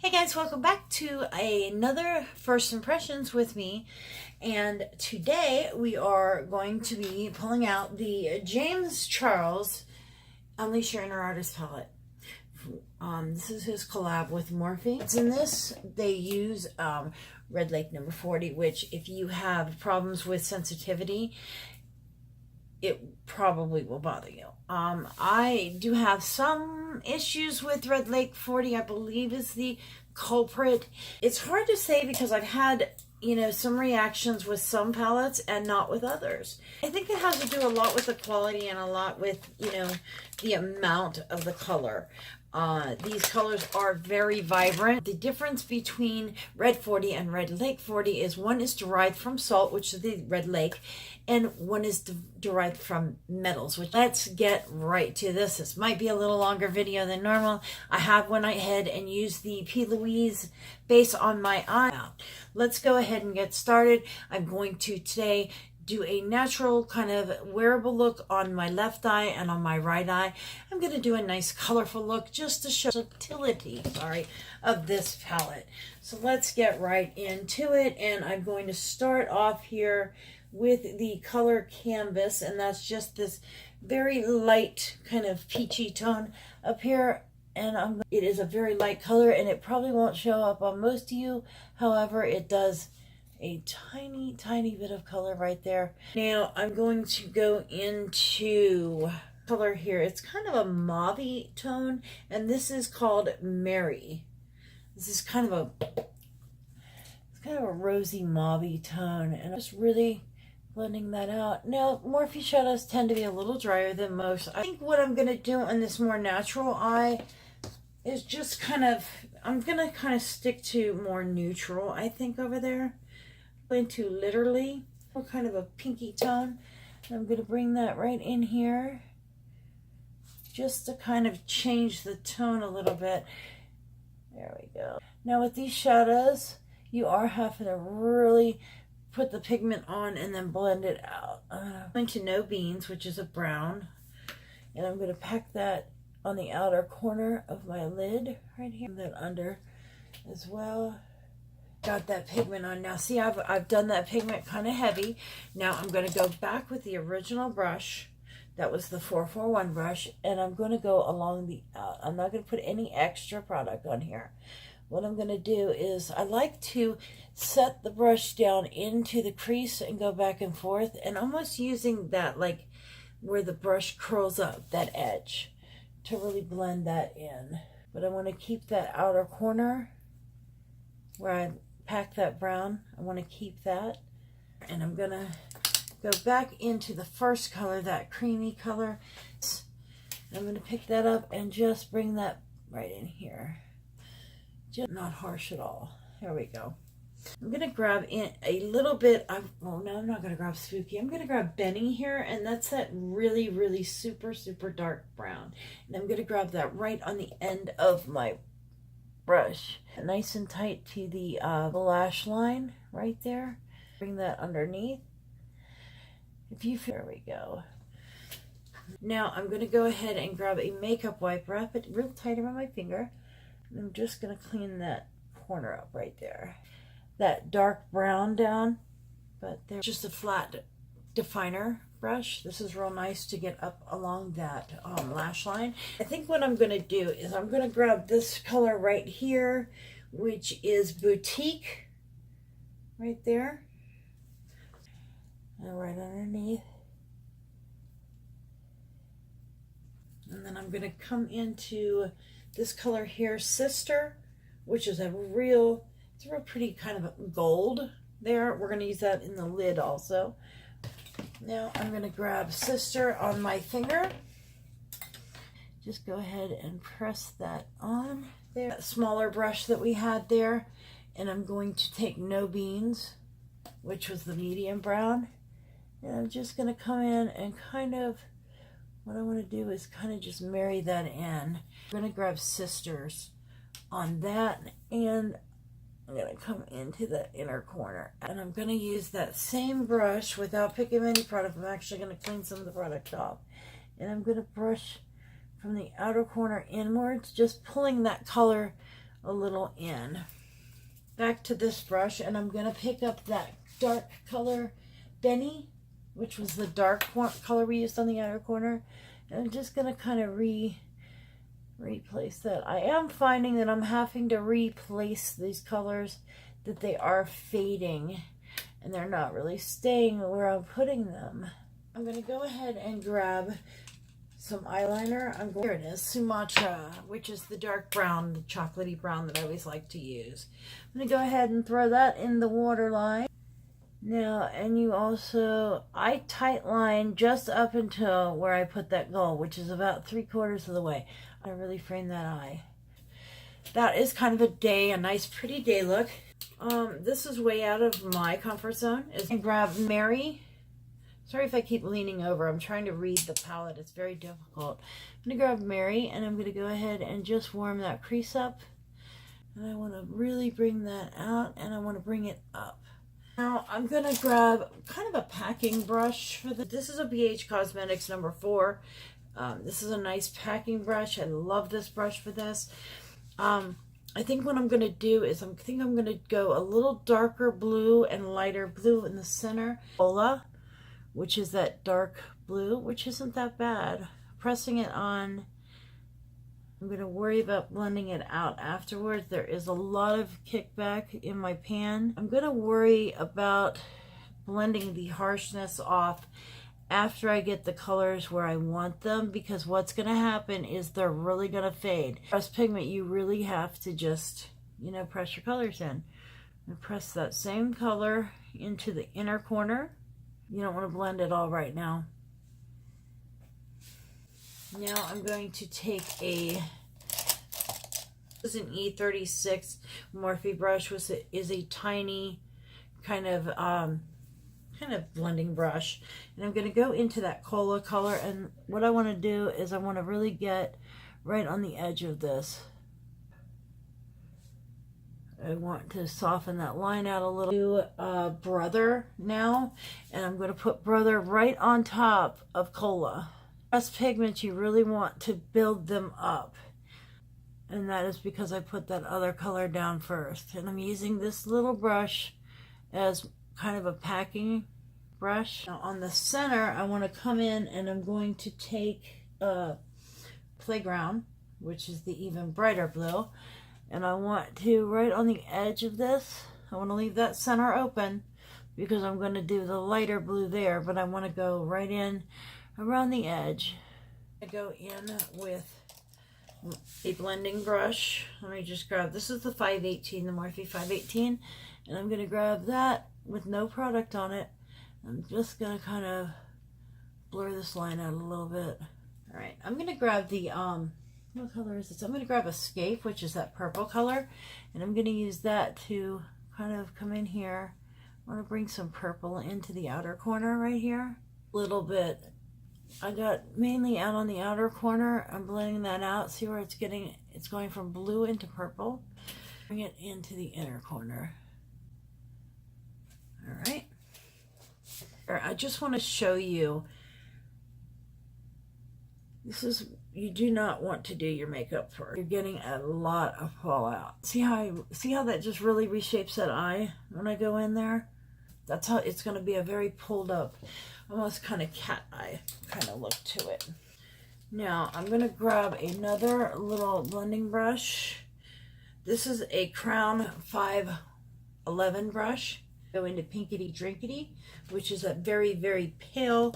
Hey guys, welcome back to another First Impressions with me. And today we are going to be pulling out the James Charles Unleash Your Inner Artist palette. This is his collab with Morphe. In this, they use Red Lake number 40, which if you have problems with sensitivity, it probably will bother you. I do have some issues with Red Lake 40, I believe is the culprit. It's hard to say because I've had, some reactions with some palettes and not with others. I think it has to do a lot with the quality and a lot with, the amount of the color. These colors are very vibrant. The difference between Red 40 and Red Lake 40 is one is derived from salt, which is the Red Lake, and one is derived from metals. Which let's get right to this. This might be a little longer video than normal. I went ahead and used the P. Louise base on my eye. Let's go ahead and get started. I'm going to today do a natural kind of wearable look on my left eye and on my right eye. I'm going to do a nice colorful look just to show the utility, of this palette. So let's get right into it, and I'm going to start off here with the color Canvas, and that's just this very light kind of peachy tone up here. And it is a very light color, and it probably won't show up on most of you. However, it does a tiny bit of color right there. Now I'm going to go into color here. It's kind of a mauve-y tone, and this is called Mary. This is kind of a rosy mauve-y tone, and I'm just really blending that out. Now Morphe shadows tend to be a little drier than most. I think what I'm going to do on this more natural eye is just I'm going to kind of stick to more neutral, I think, over there. Into literally kind of a pinky tone. I'm going to bring that right in here just to kind of change the tone a little bit. There we go. Now with these shadows, you are having to really put the pigment on and then blend it out. I'm going to No Beans, which is a brown, and I'm going to pack that on the outer corner of my lid right here, and then under as well. Got that pigment on. Now see, I've done that pigment kind of heavy. Now I'm going to go back with the original brush. That was the 441 brush, and I'm going to go along the I'm not going to put any extra product on here. What I'm going to do is I like to set the brush down into the crease and go back and forth, and almost using that like where the brush curls up, that edge, to really blend that in. But I want to keep that outer corner where I pack that brown. I want to keep that, and I'm gonna go back into the first color, that creamy color. I'm gonna pick that up and just bring that right in here, just not harsh at all. There we go. I'm gonna grab in a little bit of, oh no, I'm not gonna grab Spooky. I'm gonna grab Benny here, and that's that really super dark brown, and I'm gonna grab that right on the end of my brush, nice and tight to the lash line right there. Bring that underneath. There we go. Now I'm going to go ahead and grab a makeup wipe, wrap it real tight around my finger, and I'm just going to clean that corner up right there. That dark brown down, but there's just a flat definer brush. This is real nice to get up along that lash line. I think what I'm going to do is I'm going to grab this color right here, which is Boutique, right there, and right underneath. And then I'm going to come into this color here, Sister, which is it's a real pretty kind of a gold there. We're going to use that in the lid also. Now I'm going to grab Sister on my finger. Just go ahead and press that on there. That smaller brush that we had there. And I'm going to take No Beans, which was the medium brown. And I'm just going to come in and what I want to do is kind of just marry that in. I'm going to grab Sisters on that, and I'm going to come into the inner corner, and I'm going to use that same brush without picking any product. I'm actually going to clean some of the product off, and I'm going to brush from the outer corner inwards, just pulling that color a little in. Back to this brush, and I'm going to pick up that dark color Benny, which was the dark color we used on the outer corner. And I'm just going to kind of replace that. I am finding that I'm having to replace these colors, that they are fading and they're not really staying where I'm putting them. I'm going to go ahead and grab some eyeliner. Here it is, Sumatra, which is the dark brown, the chocolatey brown that I always like to use. I'm going to go ahead and throw that in the waterline. Now, and you also, I tight line just up until where I put that gold, which is about 3/4 of the way. I really frame that eye. That is kind of a nice pretty day look. This is way out of my comfort zone. And grab Mary. Sorry if I keep leaning over. I'm trying to read the palette. It's very difficult. I'm going to grab Mary, and I'm going to go ahead and just warm that crease up. And I want to really bring that out, and I want to bring it up. Now I'm going to grab kind of a packing brush for this is a BH Cosmetics number 4. This is a nice packing brush. I love this brush for this. I think what I'm going to do is I'm going to go a little darker blue and lighter blue in the center. Ola, which is that dark blue, which isn't that bad. Pressing it on, I'm going to worry about blending it out afterwards. There is a lot of kickback in my pan. I'm going to worry about blending the harshness off after I get the colors where I want them, because what's going to happen is they're really going to fade. Press pigment, you really have to just, press your colors in. And press that same color into the inner corner. You don't want to blend it all right now. Now I'm going to take this is an E36 Morphe brush, which is a tiny kind of blending brush, and I'm going to go into that cola color, and what I want to do is I want to really get right on the edge of this. I want to soften that line out a little. Do Brother now, and I'm going to put Brother right on top of cola. Press pigments, you really want to build them up, and that is because I put that other color down first, and I'm using this little brush as kind of a packing brush. Now on the center, I want to come in and I'm going to take Playground, which is the even brighter blue, and I want to, right on the edge of this, I want to leave that center open because I'm going to do the lighter blue there, but I want to go right in around the edge. I go in with a blending brush. Let me just grab, this is the 518, the Morphe 518, and I'm going to grab that with no product on it. I'm just going to kind of blur this line out a little bit. All right, I'm going to grab the, what color is this? I'm going to grab Escape, which is that purple color, and I'm going to use that to kind of come in here. I want to bring some purple into the outer corner right here. A little bit. I got mainly out on the outer corner. I'm blending that out. See where it's going from blue into purple. Bring it into the inner corner. All right. I just want to show you, this is, you do not want to do your makeup first. You're getting a lot of fallout. See how that just really reshapes that eye when I go in there? That's how it's going to be a very pulled up, almost kind of cat eye kind of look to it. Now I'm going to grab another little blending brush. This is a Crown 511 brush. Go into Pinkity Drinkity, which is a very, very pale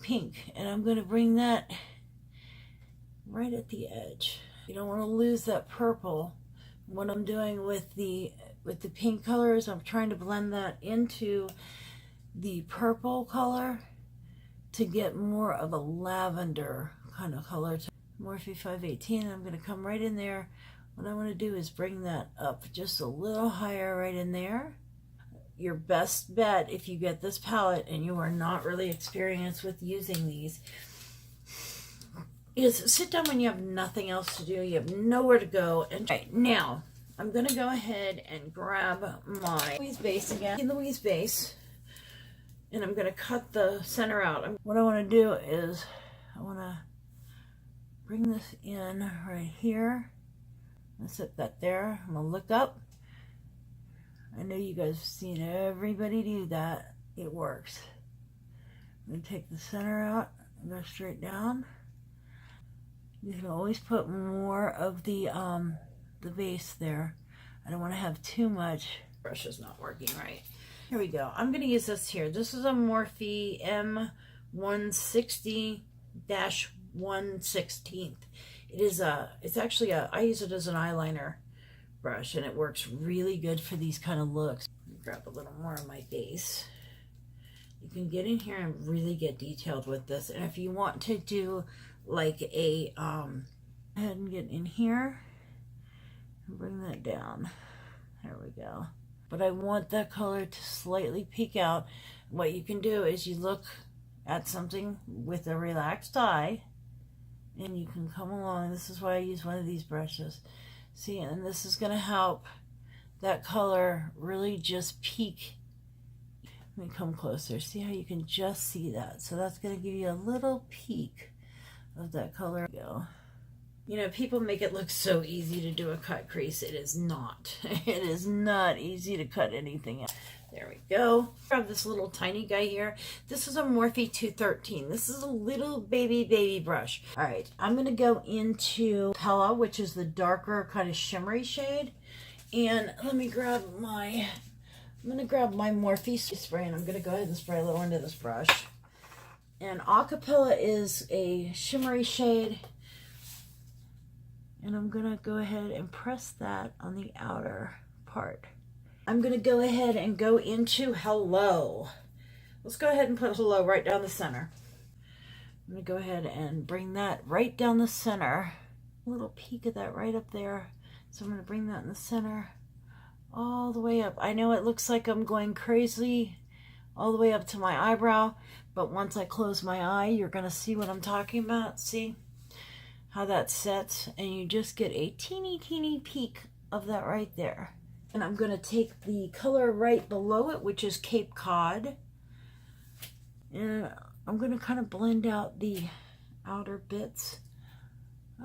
pink. And I'm going to bring that right at the edge. You don't want to lose that purple. What I'm doing with the pink colors, I'm trying to blend that into the purple color to get more of a lavender kind of color. Morphe 518, I'm going to come right in there. What I want to do is bring that up just a little higher right in there. Your best bet, if you get this palette and you are not really experienced with using these, is sit down when you have nothing else to do, you have nowhere to go. And right now, I'm going to go ahead and grab my Louise base again, Louise base, and I'm going to cut the center out. What I want to do is I want to bring this in right here, Let's set that there. I'm gonna look up. I know you guys have seen everybody do that. It works. I'm gonna take the center out and go straight down. You can always put more of the base there. I don't want to have too much. Brush is not working right. Here we go. I'm going to use this here. This is a Morphe M160-116. It's actually I use it as an eyeliner brush, and it works really good for these kind of looks. Grab a little more of my base. You can get in here and really get detailed with this. And if you want to do like a, go ahead and get in here and bring that down. There we go. But I want that color to slightly peek out. What you can do is you look at something with a relaxed eye and you can come along. This is why I use one of these brushes. See, and this is going to help that color really just peek. Let me come closer. See how you can just see that? So that's going to give you a little peek of that color. Go. You know, people make it look so easy to do a cut crease. It is not. It is not easy to cut anything out. There we go. I have this little tiny guy here. This is a Morphe 213. This is a little baby brush. All right, I'm going to go into Pella, which is the darker kind of shimmery shade. And let me grab my, I'm going to grab my Morphe spray, and I'm going to go ahead and spray a little into this brush. And Acapella is a shimmery shade. And I'm going to go ahead and press that on the outer part. I'm going to go ahead and go into Hello. Let's go ahead and put Hello right down the center. I'm going to go ahead and bring that right down the center. A little peek of that right up there. So I'm going to bring that in the center all the way up. I know it looks like I'm going crazy all the way up to my eyebrow, but once I close my eye, you're going to see what I'm talking about. See how that sets, and you just get a teeny peek of that right there. And I'm going to take the color right below it, which is Cape Cod, and I'm going to kind of blend out the outer bits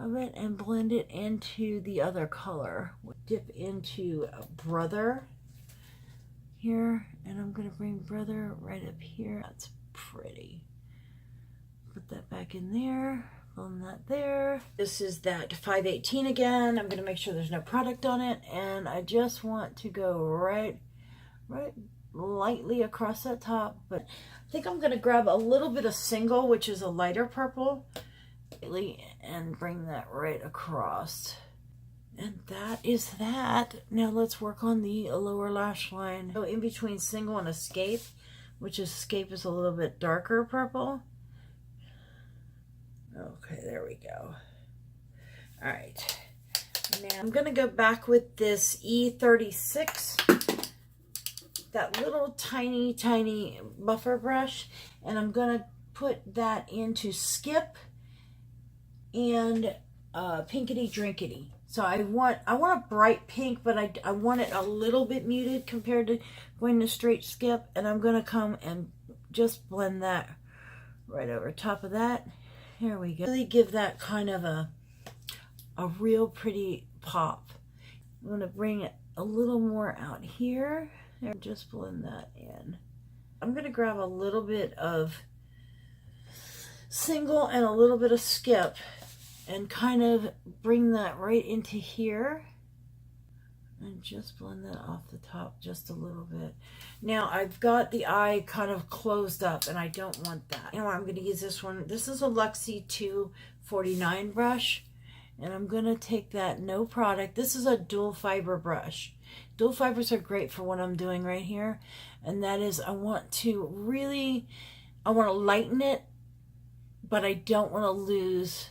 of it and blend it into the other color. We'll dip into Brother here, and I'm going to bring Brother right up here. That's pretty. Put that back in there. On that there. This is that 518 again. I'm going to make sure there's no product on it, and I just want to go right lightly across that top. But I think I'm going to grab a little bit of Single, which is a lighter purple, and bring that right across. And that is that. Now let's work on the lower lash line. So in between Single and Escape, which Escape is a little bit darker purple. Okay, there we go. All right. Now I'm going to go back with this E36, that little tiny buffer brush, and I'm going to put that into Skip and Pinkity Drinkity. So I want a bright pink, but I want it a little bit muted compared to going to straight Skip, and I'm going to come and just blend that right over top of that. Here we go. Really give that kind of a real pretty pop. I'm going to bring it a little more out here and just blend that in. I'm going to grab a little bit of Single and a little bit of Skip and kind of bring that right into here and just blend that off the top just a little bit. Now I've got the eye kind of closed up, and I don't want that. You know what, I'm going to use this one. This is a Luxie 249 brush, and I'm going to take that no product. This is a dual fiber brush. Dual fibers are great for what I'm doing right here, and that is I want to lighten it, but I don't want to lose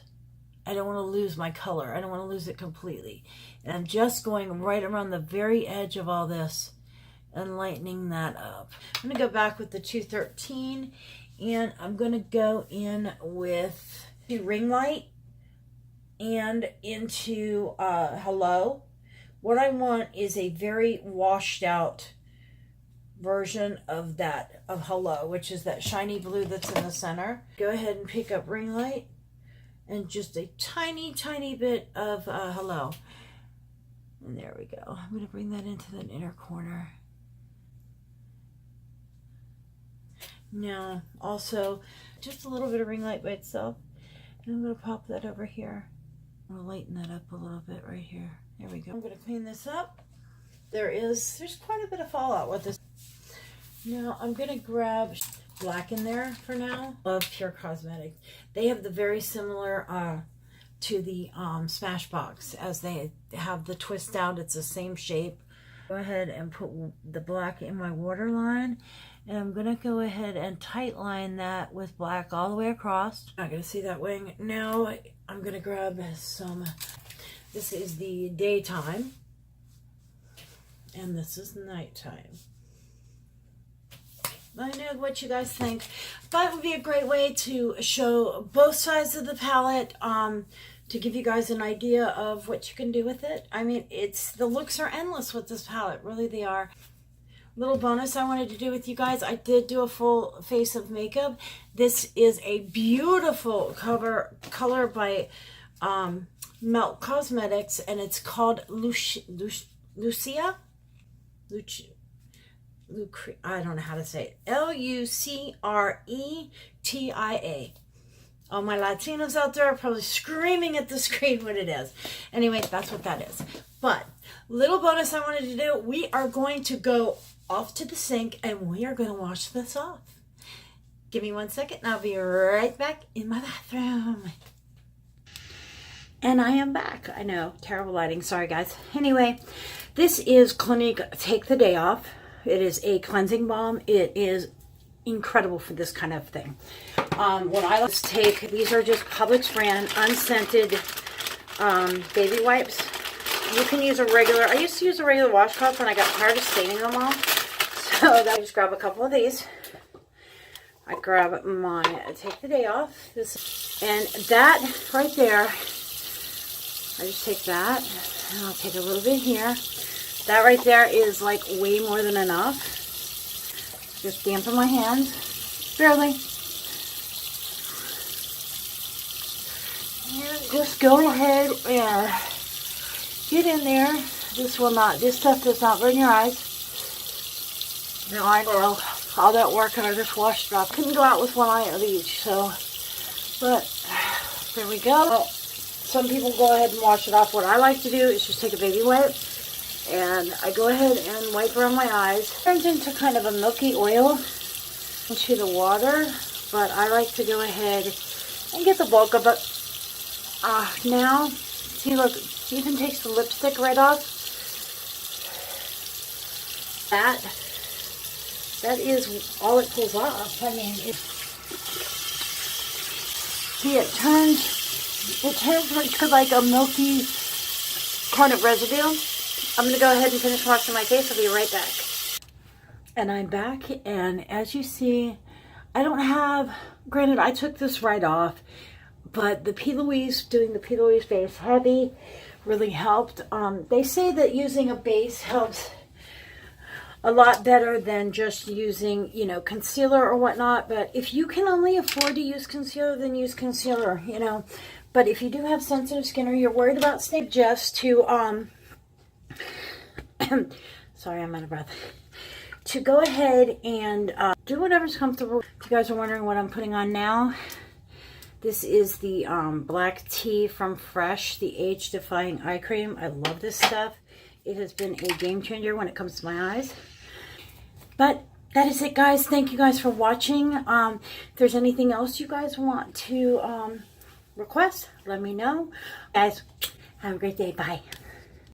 my color. I don't want to lose it completely. And I'm just going right around the very edge of all this and lightening that up. I'm going to go back with the 213, and I'm going to go in with the Ring Light and into Hello. What I want is a very washed out version of Hello, which is that shiny blue that's in the center. Go ahead and pick up Ring Light and just a tiny bit of Hello. And there we go. I'm going to bring that into the inner corner. Now, also, just a little bit of ring light by itself. And I'm going to pop that over here. I'm going to lighten that up a little bit right here. There we go. I'm going to clean this up. There's quite a bit of fallout with this. Now, I'm going to grab black in there for now. Love Pure Cosmetics. They have the very similar to the Smashbox, as they have the twist out. It's the same shape. Go ahead and put the black in my waterline, and I'm gonna go ahead and tight line that with black all the way across. Not gonna see that wing. Now I'm gonna grab some. This is the daytime, and this is nighttime. Let me know what you guys think. That would be a great way to show both sides of the palette, to give you guys an idea of what you can do with it. I mean, the looks are endless with this palette. Really, they are. Little bonus I wanted to do with you guys. I did do a full face of makeup. This is a beautiful color by Melt Cosmetics, and it's called Lucia. I don't know how to say it. Lucretia. All my Latinos out there are probably screaming at the screen what it is. Anyway, that's what that is. But little bonus I wanted to do, we are going to go off to the sink and we are going to wash this off. Give me 1 second and I'll be right back in my bathroom. And I am back. I know, terrible lighting. Sorry, guys. Anyway, this is Clinique Take the Day Off. It is a cleansing balm. It is incredible for this kind of thing. What I like to take, these are just Publix brand unscented baby wipes. You can use a regular, I used to use a regular washcloth when I got tired of staining them all. So I just grab a couple of these. I grab my Take the Day Off. And that right there, I just take that and I'll take a little bit here. That right there is like way more than enough. Just dampen my hands, barely. And just go ahead and get in there. This stuff does not burn your eyes. Now I know all that work and I just washed it off. Couldn't go out with one eye of each, so, but there we go. Some people go ahead and wash it off. What I like to do is just take a baby wipe and I go ahead and wipe around my eyes. It turns into kind of a milky oil into the water, but I like to go ahead and get the bulk of it. Now, see, look, it even takes the lipstick right off. That is all it pulls off. I mean, see, it turns into like a milky kind of residue. I'm going to go ahead and finish washing my face. I'll be right back. And I'm back, and as you see, I don't have, granted, I took this right off, but the P. Louise, doing the P. Louise base heavy really helped. They say that using a base helps a lot better than just using, you know, concealer or whatnot. But if you can only afford to use concealer, then use concealer, you know. But if you do have sensitive skin or you're worried about stain, just to, sorry, I'm out of breath. To go ahead and do whatever's comfortable. If you guys are wondering what I'm putting on now, this is the black tea from Fresh, the Age Defying Eye Cream. I love this stuff. It has been a game changer when it comes to my eyes. But that is it, guys. Thank you guys for watching. If there's anything else you guys want to request, let me know. Guys, have a great day. Bye.